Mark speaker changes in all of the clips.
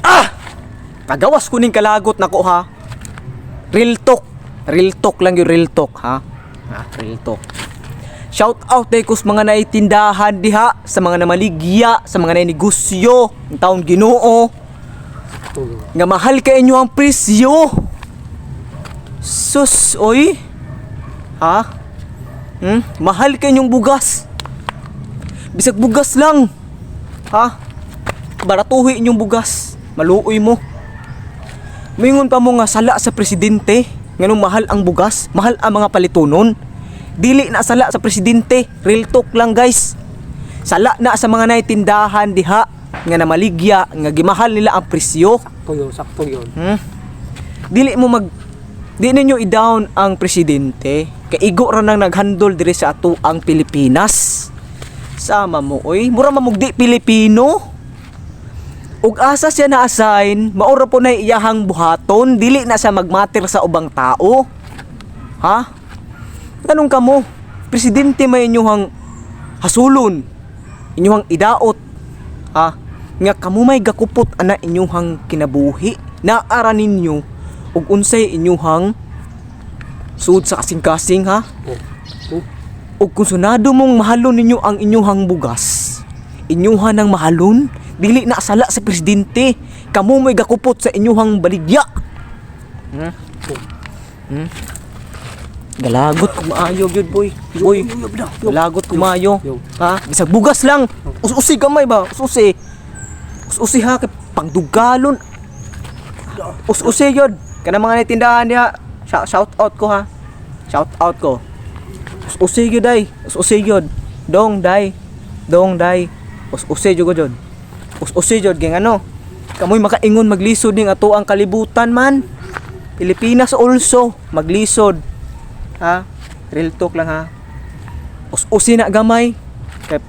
Speaker 1: Ah! Kagawas ko ning kalagot nako ha. Real talk. Real talk lang yung real talk ha. Real talk. Shout out day kus mga naitindahan diha, sa mga namaligya, sa mga nainegosyo ng taon Ginoo. Nga mahal ka inyo ang presyo. Sus, oy. Ha? Mahal ka inyong bugas. Bisag bugas lang. Ha? Baratuhi inyong bugas. Maluoy mo. Mingon pa mo nga sala sa presidente. Nganong mahal ang bugas, mahal ang mga palitunon. Dili na sala sa presidente. Real talk lang guys. Sala na sa mga naitindahan diha nga namaligya, nga gimahal nila ang presyo.
Speaker 2: Sakto yun.
Speaker 1: Di ninyo i-down ang presidente. Kay igo ra nang naghandle diri sa ato ang Pilipinas. Sama mo oy, mura mamugdi Pilipino. Ug asa siya na-assign, maura po na iyahang buhaton, dili na siya magmatter sa ubang tao. Ha? Tanong ka mo, presidente may inyuhang hasulon, inyuhang idaot. Ha? Nga kamo may gakupot ana inyuhang kinabuhi, naara ninyo ug unsay inyuhang suod sa kasing-kasing ha? Ug kung sunado mong mahalon ninyo ang inyuhang bugas, inyuhan ng mahalon, dili na sala sa presidente, kamo may gakupot sa inyuhang baligya. Galagot kumaayo gyud boy. Boy, galagot kumayo. Ha? Bisag bugas lang. Usi gamay ba? Usi ha kay pangdugalon. Usi gyud. Kana mga naitindahan diha, shout out ko ha. Shout out ko. Usi gyud day. Usi gyud. Dong day. Usi gyud. Usi jud ging ano. Kamoy makaingon maglisod ning ato ang kalibutan man. Pilipinas also maglisod. Ha? Real talk lang ha. Usi na gamay. Kay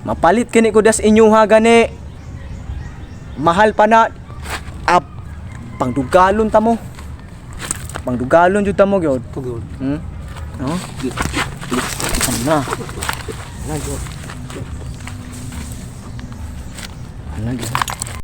Speaker 1: mapalit kini ko das inyo ha gani. Mahal pa na. Pangdugalon ta mo. Pangdugalon jud ta mo gyud. No? Na. Ano gyud?